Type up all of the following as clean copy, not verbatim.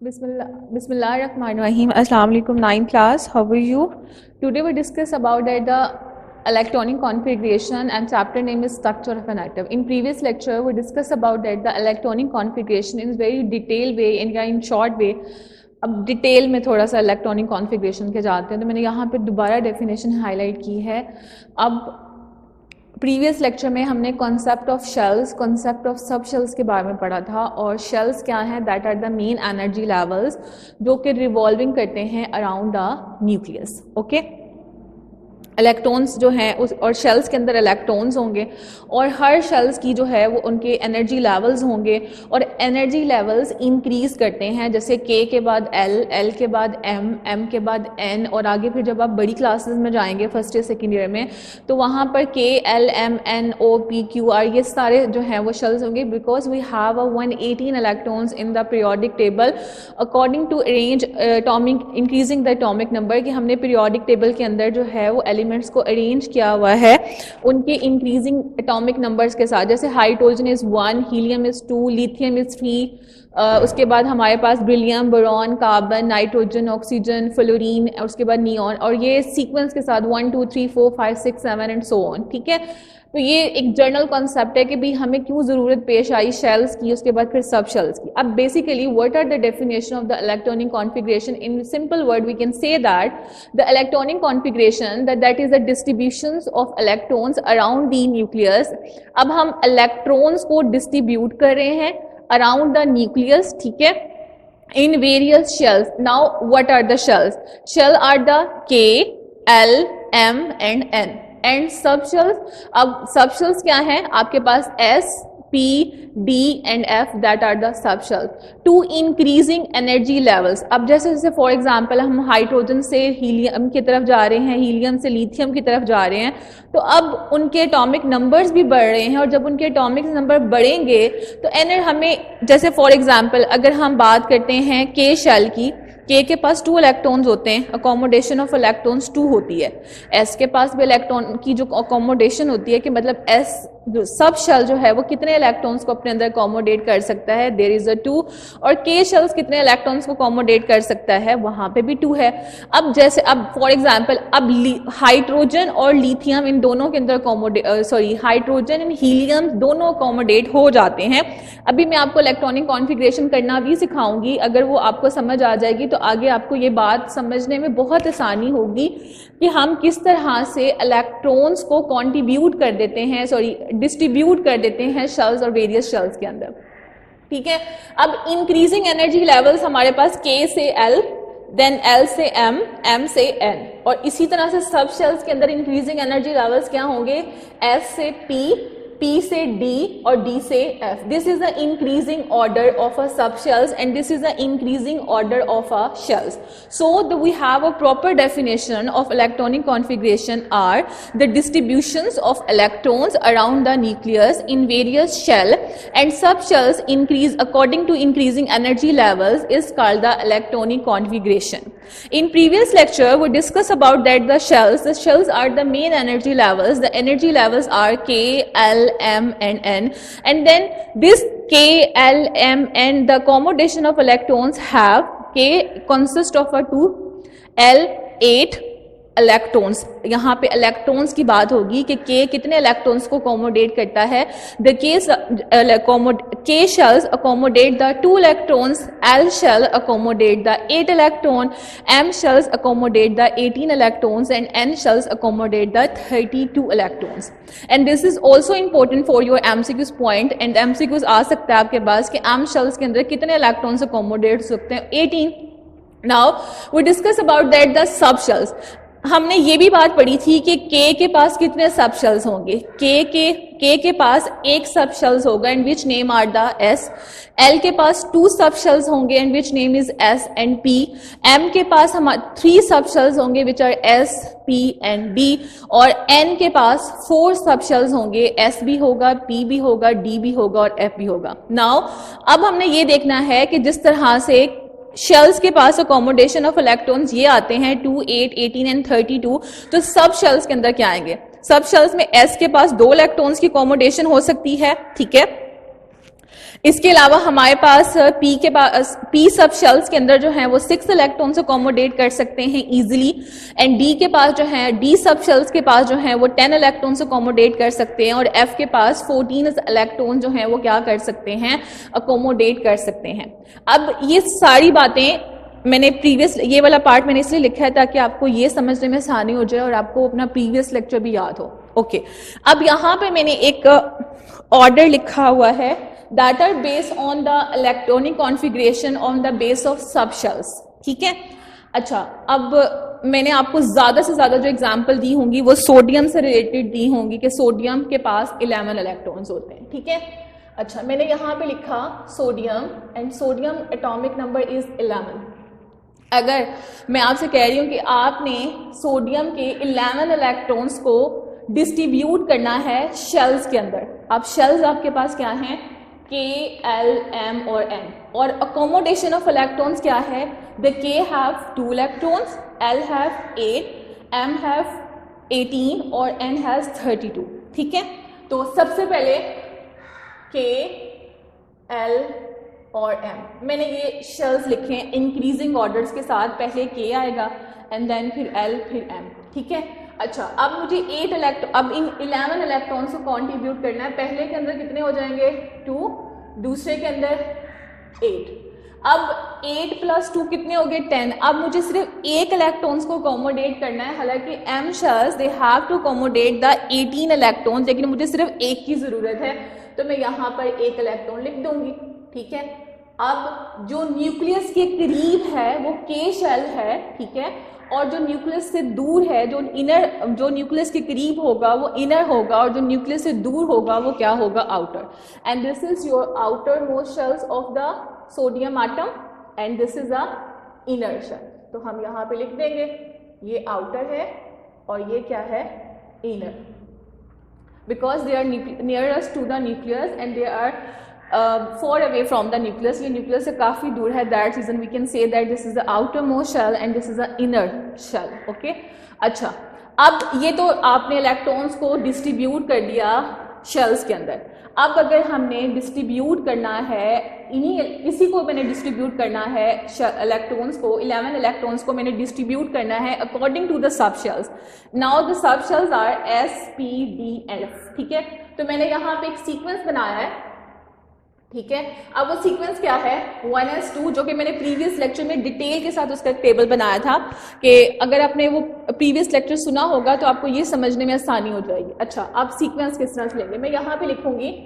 Bismillahirrahmanirrahim. Assalamu alaikum. 9th class. How are you? Today we discuss about the electronic configuration and chapter name is structure of an atom. In previous lecture we discussed about the electronic configuration in very detailed way, in short way. अब detail में थोड़ा सा electronic configuration के जाते हैं, तो मैंने यहाँ पे दोबारा डेफिनेशन हाईलाइट की है. अब प्रीवियस लेक्चर में हमने concept of shells, concept of sub shells के बारे में पढ़ा था. और शेल्स क्या हैं? That are the main energy levels जो कि रिवॉल्विंग करते हैं around the nucleus. Okay, electrons जो हैं उस और शेल्स के अंदर इलेक्ट्रॉन्स होंगे और हर शेल्स की जो है वो उनके एनर्जी लेवल्स होंगे और एनर्जी लेवल्स इंक्रीज करते हैं. जैसे के बाद एल के बाद एम के बाद एन, और आगे फिर जब आप बड़ी क्लासेस में जाएंगे फर्स्ट ईयर सेकेंड ईयर में तो वहाँ पर K L M N O P Q R ये सारे जो हैं वो शेल्स होंगे. Because we have 118 electrons in the periodic table according to arrange atomic increasing the atomic number, कि हमने पीरियोडिक टेबल के अंदर जो है वो एलिमेंट्स को अरेंज किया हुआ है उनके इंक्रीजिंग एटॉमिक नंबर्स के साथ. जैसे hydrogen is 1, helium is 2, lithium is 3, उसके बाद हमारे पास beryllium, boron, carbon, nitrogen, oxygen, fluorine, और उसके बाद नियॉन, और ये सीक्वेंस के साथ 1 2 3 4 5 6 7 एंड सो ऑन. ठीक है, तो ये एक जनरल कॉन्सेप्ट है कि भी हमें क्यों ज़रूरत पेश आई शेल्स की, उसके बाद फिर सब शेल्स की. अब basically what are the definition of the electronic configuration? In simple word we can say that the electronic configuration that is the distributions of electrons around the nucleus. अब हम इलेक्ट्रॉन्स को डिस्ट्रीब्यूट कर रहे हैं around the nucleus. ठीक है, in various shells. Now what are the shells? Shell are the K, L, M and N. And sub shells. अब sub shells क्या हैं? आपके पास S, P, D and F, that are the sub shells. To increasing energy levels. अब जैसे for example हम हाइड्रोजन से हीलियम की तरफ जा रहे हैं, हीलियम से लिथियम की तरफ जा रहे हैं, तो अब उनके एटॉमिक नंबर्स भी बढ़ रहे हैं. और जब उनके एटॉमिक नंबर बढ़ेंगे तो हमें, जैसे फॉर एग्जांपल अगर हम बात करते हैं के शेल की, के के पास 2 इलेक्ट्रॉन्स होते हैं, अकोमोडेशन ऑफ इलेक्ट्रॉन्स 2 होती है. एस के पास भी इलेक्ट्रॉन की जो अकोमोडेशन होती है कि मतलब एस जो सब शेल जो है वो कितने इलेक्ट्रॉन्स को अपने अंदर अकोमोडेट कर सकता है, देयर इज अ 2. और के शेल्स कितने इलेक्ट्रॉन्स को अकोमोडेट कर सकता है, वहां पे भी 2 है. अब जैसे अब फॉर एग्जांपल अब हाइड्रोजन और लिथियम इन दोनों के अंदर हाइड्रोजन एंड हीलियम दोनों अकोमोडेट हो जाते हैं. अभी मैं आपको इलेक्ट्रॉनिक कॉन्फ़िगरेशन करना भी सिखाऊंगी. अगर वो आपको समझ आ जाएगी तो आगे आपको ये बात समझने में बहुत आसानी होगी कि हम किस तरह से इलेक्ट्रॉन्स को कंट्रीब्यूट कर देते हैं, डिस्ट्रीब्यूट कर देते हैं शेल्स और वेरियस शेल्स के अंदर. ठीक है, अब इंक्रीजिंग एनर्जी लेवल्स हमारे पास K से L, देन L से M, M से N, और इसी तरह से सब शेल्स के अंदर इंक्रीजिंग एनर्जी लेवल्स क्या होंगे? S से P, P से D और D से F. This is the increasing order of a subshells and this is the increasing order of a shells. So we have a proper definition of electronic configuration are the distributions of electrons around the nucleus in various shell and subshells increase according to increasing energy levels is called the electronic configuration. In previous lecture we discussed about that the shells are the main energy levels. The energy levels are K, L, M and N, and then this K, L, M and the accommodation of electrons have K consist of a 2, L 8 electrons. यहाँ पे electrons की बात होगी कि K कितने electrons को accommodate करता है. The K shells accommodate the 2 electrons, L shell accommodate the 8 electron, M shells accommodate the 18 electrons and N shells accommodate the 32 electrons. And this is also important for your MCQs point, and MCQs आ सकता है आपके पास कि M shells के अंदर कितने electrons accommodate हो सकते हैं? 18. Now we discuss about that the subshells. हमने ये भी बात पढ़ी थी कि K के पास कितने सब शेल्स होंगे. K के पास एक सब शेल्स होगा and which name are the S. L के पास 2 सब शेल्स होंगे and which name is S and P. M के पास 3 सब शेल्स होंगे which are S, P and D. और N के पास 4 सब शेल्स होंगे, S भी होगा, P भी होगा, D भी होगा और F भी होगा. नाउ अब हमने ये देखना है कि जिस तरह से शेल्स के पास अकोमोडेशन ऑफ इलेक्ट्रॉन्स ये आते हैं 2, 8, 18 एंड 32, तो सब शेल्स के अंदर क्या आएंगे? सब शेल्स में S के पास 2 इलेक्ट्रॉन्स की अकोमोडेशन हो सकती है. ठीक है, इसके अलावा हमारे पास पी सब शेल्स के अंदर जो है वो 6 इलेक्ट्रॉन्स अकोमोडेट कर सकते हैं इजीली, एंड डी के पास जो है डी सब शेल्स के पास जो है वो 10 इलेक्ट्रॉन्स अकोमोडेट कर सकते हैं, और एफ के पास 14 इलेक्ट्रॉन जो है वो क्या कर सकते हैं, अकोमोडेट कर सकते हैं। अब ये सारी बातें मैंने प्रीवियस, ये वाला पार्ट मैंने इसलिए लिखा है ताकि आपको ये समझने में आसानी हो जाए और आपको अपना प्रीवियस लेक्चर भी याद हो। ओके, अब यहाँ पे मैंने एक ऑर्डर लिखा हुआ है, that are based on the electronic configuration on the base of subshells, ठीक है। अच्छा, अब मैंने आपको ज्यादा से ज्यादा जो एग्जांपल दी होंगी वो सोडियम से रिलेटेड दी होंगी कि सोडियम के पास 11 इलेक्ट्रॉन्स होते हैं, ठीक है। अच्छा, मैंने यहाँ पे लिखा sodium, and sodium atomic number is 11। अगर मैं आपसे कह रही हूँ कि आपने सोडियम के 11 इलेक्ट्रॉन्स को डिस्ट्रीब्यूट करना है शेल्स के अंदर, अब शेल्स आपके पास क्या हैं, K, L, M और N, और accommodation of electrons क्या है, the K have 2 electrons, L have 8, M have 18 और N has 32, ठीक है। तो सबसे पहले K, L और M, मैंने ये शेल्स लिखे हैं इंक्रीजिंग ऑर्डर्स के साथ, पहले K आएगा एंड देन फिर L फिर M, ठीक है। अच्छा, अब मुझे 8 इलेक्ट्रॉन, अब इन 11 इलेक्ट्रॉन्स को कॉन्ट्रीब्यूट करना है। पहले के अंदर कितने हो जाएंगे, 2, दूसरे के अंदर 8। अब 8 + 2 कितने हो गए, 10। अब मुझे सिर्फ एक इलेक्ट्रॉन्स को अकोमोडेट करना है, हालांकि M shells they have to accommodate the 18 electrons, लेकिन मुझे सिर्फ एक की जरूरत है, तो मैं यहाँ पर एक इलेक्ट्रॉन लिख दूंगी, ठीक है। अब जो न्यूक्लियस के करीब है वो K शेल है, ठीक है, और जो न्यूक्लियस से दूर है, जो न्यूक्लियस के करीब होगा वो इनर होगा, और जो न्यूक्लियस से दूर होगा वो क्या होगा, outer. And this is your outermost shells of the sodium atom, and this is a inner shell. तो हम यहाँ पे लिख देंगे ये आउटर है और ये क्या है, inner, because they are nearest to the nucleus and they are far away from the nucleus, ये न्यूक्लियस से काफी दूर है, that reason we can say that this is the outermost shell and this is the inner shell, okay। अच्छा, अब ये तो आपने इलेक्ट्रॉन्स को डिस्ट्रीब्यूट कर दिया शेल्स के अंदर। अब अगर हमने डिस्ट्रीब्यूट करना है, इसी को मैंने डिस्ट्रीब्यूट करना है इलेक्ट्रॉन्स को, 11 इलेक्ट्रॉन्स को मैंने डिस्ट्रीब्यूट करना है according to the sub shells. Now the sub shells are S, P, D and F, ठीक है। तो मैंने यहाँ पे एक सीक्वेंस बनाया है, ठीक है। अब वो सीक्वेंस क्या है, 1s2, जो कि मैंने प्रीवियस लेक्चर में डिटेल के साथ उसका एक टेबल बनाया था, कि अगर आपने वो प्रीवियस लेक्चर सुना होगा तो आपको ये समझने में आसानी हो जाएगी। अच्छा, अब सीक्वेंस किस तरह से लेंगे, मैं यहाँ पे लिखूंगी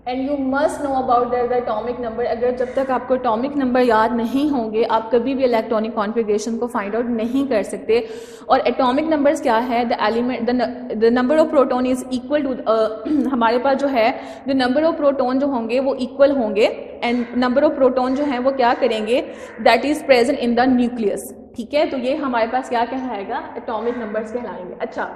and you must know about the atomic number. अगर जब तक आपको एटॉमिक नंबर याद नहीं होंगे आप कभी भी इलेक्ट्रॉनिक कॉन्फ़िगरेशन को फाइंड आउट नहीं कर सकते। और एटॉमिक नंबर्स क्या है, the element, the number of proton is equal to, हमारे पास जो है द नंबर ऑफ प्रोटॉन जो होंगे वो इक्वल होंगे, एंड नंबर ऑफ प्रोटॉन जो है वो क्या करेंगे, that is present in the nucleus, ठीक है। तो ये हमारे पास क्या कहलाएगा, एटॉमिक नंबर्स कहलाएंगे। अच्छा,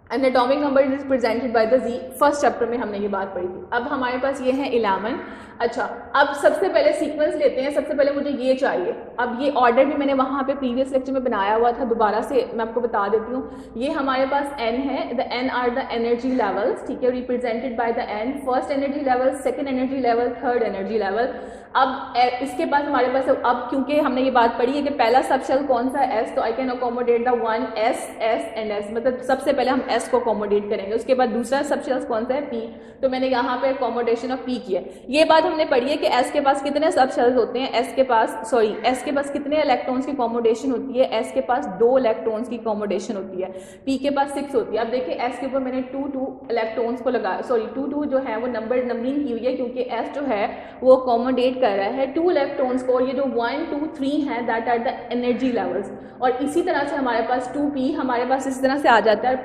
and atomic number is presented by the Z, first chapter में हमने ये बात पढ़ी थी। अब हमारे पास ये है 11। अच्छा, अब सबसे पहले सीक्वेंस लेते हैं, सबसे पहले मुझे ये चाहिए। अब ये ऑर्डर भी मैंने वहाँ पे प्रीवियस लेक्चर में बनाया हुआ था, दोबारा से मैं आपको बता देती हूँ। ये हमारे पास N है, the N are the energy levels, ठीक है, represented by the N, first energy level, second energy level, third energy level. अब इसके पास हमारे पास, अब क्योंकि हमने ये बात पढ़ी है कि पहला सबशेल कौन सा है, S, तो I can accommodate the 1 S, S and S, मतलब सबसे पहले हम S को अकोमोडेट करेंगे। उसके बाद दूसरा सबशेल कौन सा है, P, तो मैंने यहाँ पे अकोमोडेशन ऑफ P किया। ये बात हमने पढ़ी है कि S के पास कितने सबशेल्स होते हैं, S के पास कितने इलेक्ट्रॉन्स की अकोमोडेशन होती है, S के पास 2 इलेक्ट्रॉन्स की अकोमोडेशन होती है, P के पास 6 होती है। अब देखिए S के ऊपर मैंने 2 इलेक्ट्रॉन्स को लगाया, 2 जो है वो नंबरिंग की हुई है, क्योंकि S जो है वो अकोमोडेट कर रहा है 2 इलेक्ट्रॉन्स को, और ये जो 1, 2, 3 है that are the energy levels. और इसी तरह से हमारे पास 2p हमारे पास इस तरह से आ जाता है, और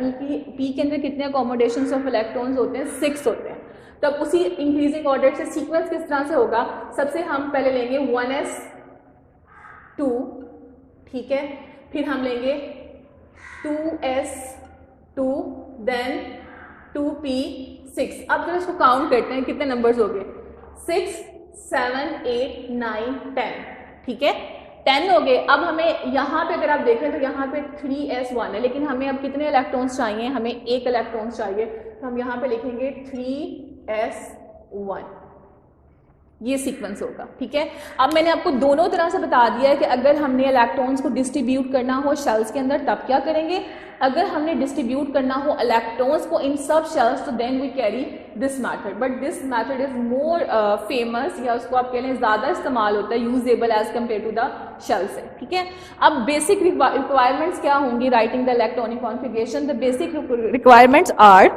p के अंदर कितने अकोमोडेशंस ऑफ इलेक्ट्रॉन्स होते हैं, 6 होते हैं। तब उसी इंक्रीजिंग ऑर्डर से सीक्वेंस किस तरह से होगा, सबसे हम पहले लेंगे 1s2, ठीक है, फिर हम लेंगे 2s2, देन 2p6। अब जरा इसको काउंट करते हैं कितने नंबर्स हो गए, 6, 7, 8, 9, 10, ठीक है, 10 हो गए। अब हमें यहाँ पे अगर आप देखें तो यहाँ पे 3s1 है, लेकिन हमें अब कितने इलेक्ट्रॉन्स चाहिए, हमें 1 इलेक्ट्रॉन्स चाहिए, तो हम यहाँ पे लिखेंगे 3s1, ये सीक्वेंस होगा, ठीक है। अब मैंने आपको दोनों तरह से बता दिया है कि अगर हमने इलेक्ट्रॉन्स को डिस्ट्रीब्यूट करना हो शेल्स के अंदर तब क्या करेंगे, अगर हमने डिस्ट्रीब्यूट करना हो इलेक्ट्रॉन्स को इन सब शेल्स तो then we carry this method, but this method is more famous, या उसको आप कह लें ज़्यादा इस्तेमाल होता है, usable as compare to the shell से, ठीक है। अब बेसिक रिक्वायरमेंट्स क्या होंगी writing the electronic configuration, the basic requirements are,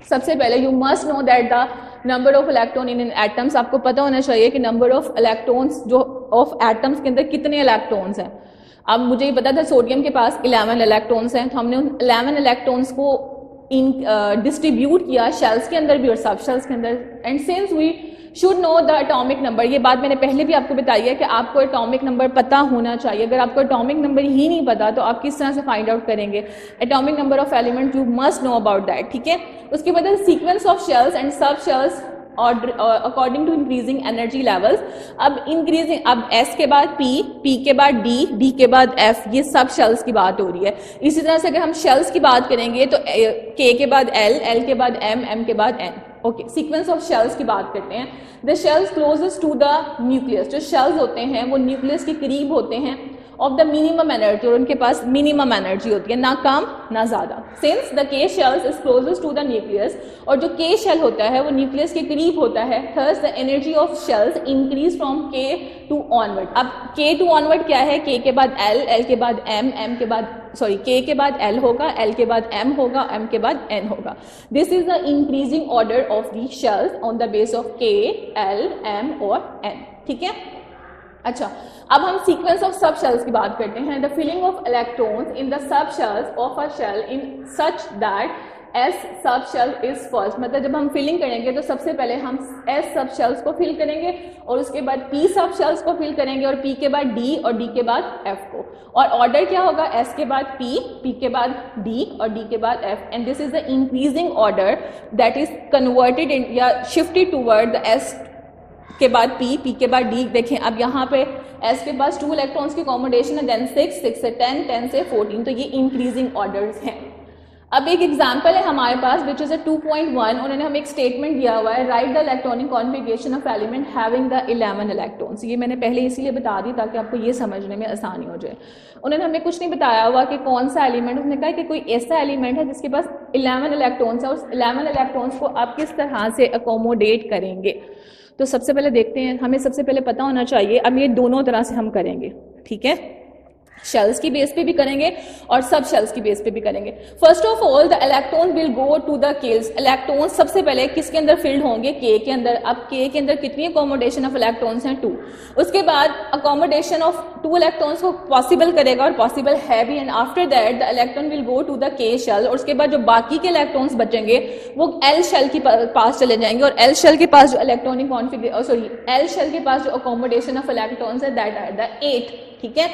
सबसे पहले you must know that the number of electron in atoms, आपको पता होना चाहिए कि नंबर ऑफ इलेक्ट्रॉन्स जो ऑफ एटम्स के अंदर कितने इलेक्ट्रॉन्स हैं। अब मुझे ये पता था सोडियम के पास 11 इलेक्ट्रॉन्स हैं, तो हमने उन 11 इलेक्ट्रॉन्स को डिस्ट्रीब्यूट किया शेल्स के अंदर भी और सब शेल्स के अंदर, and since we should know the atomic number, ये बात मैंने पहले भी आपको बताई है कि आपको एटॉमिक नंबर पता होना चाहिए। अगर आपको एटॉमिक नंबर ही नहीं पता तो आप किस तरह से फाइंड आउट करेंगे atomic number of element, you must know about that, ठीक है। उसके बाद sequence of shells and sub shells और according to increasing energy levels, अब इंक्रीजिंग, अब S के बाद P के बाद D के बाद F, ये सब शेल्स की बात हो रही है। इसी तरह से अगर हम शेल्स की बात करेंगे तो K के बाद L के बाद M के बाद N, okay. Sequence of shells की बात करते हैं। The shells closest to the nucleus, जो शेल्स होते हैं वो न्यूक्लियस के करीब होते हैं ऑफ द मिनिमम एनर्जी, और उनके पास मिनिमम एनर्जी होती है, ना कम ना ज्यादा। Since the K shells is closest to the nucleus, और जो के शेल होता है वो न्यूक्लियस के करीब होता है, thus the energy of shells increase from K to onward. अब के टू ऑनवर्ड क्या है, के बाद एल के बाद एम के बाद के के बाद एल होगा, एल के बाद एम होगा, एम के बाद एन होगा। This is the increasing order of the shells on the base of के, एल, एम और एन, ठीक है। अच्छा, अब हम सीक्वेंस ऑफ सब शेल्स की बात करते हैं। The filling of electrons in the sub shells of a shell in such that s sub shell is first, मतलब जब हम फिलिंग करेंगे तो सबसे पहले हम एस सब शेल्स को फिल करेंगे और उसके बाद पी सब शेल्स को फिल करेंगे और पी के बाद डी और डी के बाद एफ को, और ऑर्डर क्या होगा, एस के बाद पी के बाद डी और डी के बाद F, and this is the increasing order that is converted in या शिफ्टेड टूवर्ड द एस के बाद पी के बाद डी। देखें अब यहाँ पे एस के पास 2 इलेक्ट्रॉन्स की कॉम्बिनेशन है, देन 6 से 10, 10 से 14, तो ये इंक्रीजिंग ऑर्डर्स हैं। अब एक एग्जांपल है हमारे पास विच इज अ 2.1, उन्होंने हमें एक स्टेटमेंट दिया हुआ है, right the electronic configuration of element having the 11 electrons. ये मैंने पहले इसीलिए बता दी ताकि आपको ये समझने में आसानी हो जाए। उन्होंने हमें कुछ नहीं बताया हुआ कि कौन सा एलिमेंट, उसने कहा कि कोई ऐसा एलिमेंट है जिसके पास 11 इलेक्ट्रॉन्स है, उस 11 इलेक्ट्रॉन्स को आप किस तरह से अकोमोडेट करेंगे। तो सबसे पहले देखते हैं, हमें सबसे पहले पता होना चाहिए, अब ये दोनों तरह से हम करेंगे, ठीक है, शेल्स की बेस पे भी करेंगे और सब शेल्स की बेस पे भी करेंगे। First of all the electron will go to the shells, electron सबसे पहले किसके अंदर फिल्ड होंगे, के के अंदर। अब के के अंदर कितनी अकोमोडेशन ऑफ इलेक्ट्रॉन्स हैं, 2। उसके बाद अकोमोडेशन ऑफ 2 इलेक्ट्रॉन्स को पॉसिबल करेगा और पॉसिबल है भी, and after that the electron will go to the K shell, और उसके बाद जो बाकी के इलेक्ट्रॉन्स बचेंगे वो एल शेल के पास चले जाएंगे, और एल शेल के पास जो इलेक्ट्रॉनिक कॉन्फ़िगरेशन एल शेल के पास जो अकोमोडेशन ऑफ इलेक्ट्रॉन्स है दैट आर द 8, ठीक है।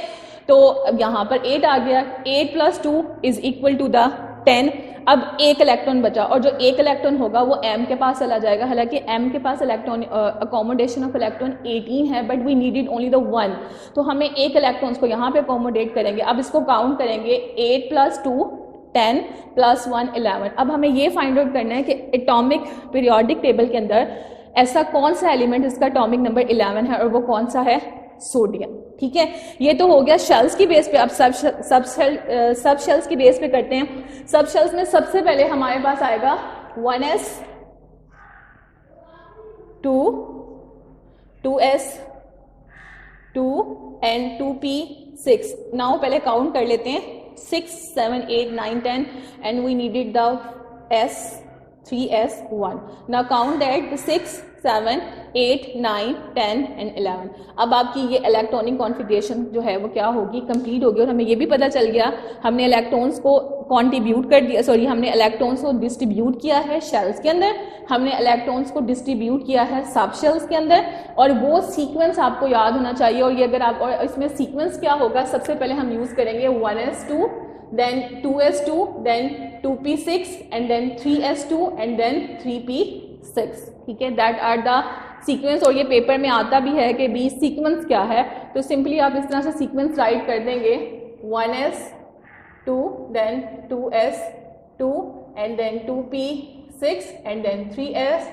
तो अब यहाँ पर 8 आ गया, 8 + 2 इज इक्वल टू द 10। अब एक इलेक्ट्रॉन बचा और जो एक इलेक्ट्रॉन होगा वो m के पास चला जाएगा, हालांकि m के पास इलेक्ट्रॉन अकोमोडेशन ऑफ इलेक्ट्रॉन 18 है, but we needed only the 1, तो हमें एक इलेक्ट्रॉन्स को यहाँ पे अकोमोडेट करेंगे। अब इसको काउंट करेंगे, 8 + 2 10 + 1 11। अब हमें ये फाइंड आउट करना है कि एटॉमिक पीरियोडिक टेबल के अंदर ऐसा कौन सा एलिमेंट जिसका एटॉमिक नंबर 11 है, और वो कौन सा है, सोडियम, ठीक है। ये तो हो गया शेल्स की बेस पे। अब सब शेल्स की बेस पे करते हैं। सब शेल्स में सबसे पहले हमारे पास आएगा 1s 2 2s 2 and 2p 6। Now पहले काउंट कर लेते हैं, 6 7 8 9 10 and we needed the s 3s 1। Now count that 6 7 8 9 10 and 11। अब आपकी ये इलेक्ट्रॉनिक कॉन्फ़िगरेशन जो है वो क्या होगी, कंप्लीट होगी। और हमें ये भी पता चल गया हमने इलेक्ट्रॉन्स को कॉन्ट्रीब्यूट कर दिया, हमने इलेक्ट्रॉन्स को डिस्ट्रीब्यूट किया है शेल्स के अंदर, हमने इलेक्ट्रॉन्स को डिस्ट्रीब्यूट किया है सब शेल्स के अंदर, और वो सीक्वेंस आपको याद होना चाहिए। और ये अगर आप, और इसमें सीक्वेंस क्या होगा, सबसे पहले हम यूज करेंगे 1s2 then 2s2 then 2p6 and then 3s2 and then 3p6, ठीक है। That are the sequence. और ये पेपर में आता भी है कि बी सीक्वेंस क्या है, तो सिंपली आप इस तरह से सीक्वेंस राइट कर देंगे, 1s2 then 2s2 and then 2p6 and then 3s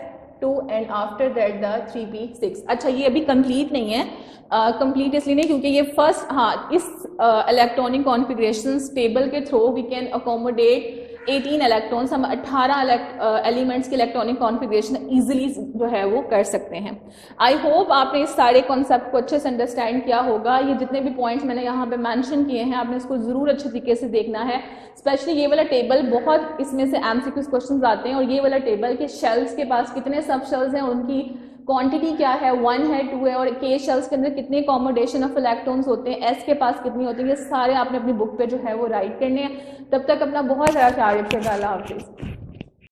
2 and after that the 3p6। अच्छा, ये अभी कंप्लीट नहीं है, कंप्लीट इसलिए नहीं क्योंकि ये फर्स्ट, हाँ, इस इलेक्ट्रॉनिक कॉन्फ़िगरेशन टेबल के through we can accommodate 18 electrons, हम 18 एलिमेंट्स की इलेक्ट्रॉनिक कॉन्फ़िगरेशन इजीली जो है वो कर सकते हैं। आई होप आपने इस सारे कॉन्सेप्ट को अच्छे से अंडरस्टैंड किया होगा। ये जितने भी पॉइंट्स मैंने यहाँ पे मेंशन किए हैं, आपने इसको ज़रूर अच्छे तरीके से देखना है। स्पेशली ये वाला टेबल, बहुत इसमें से एमसीक्यूज क्वेश्चंस आते हैं, और ये वाला टेबल के शेल्स के पास कितने सब शेल्स हैं, उनकी क्वांटिटी क्या है, 1 है, 2 है, और के शेल्स के अंदर कितने कॉमोडेशन ऑफ इलेक्ट्रॉन्स होते हैं, एस के पास कितनी होती है, ये सारे आपने अपनी बुक पे जो है वो राइट करने हैं। तब तक अपना बहुत सारा ख्याल रखिएगा। अल्लाह हाफिज़।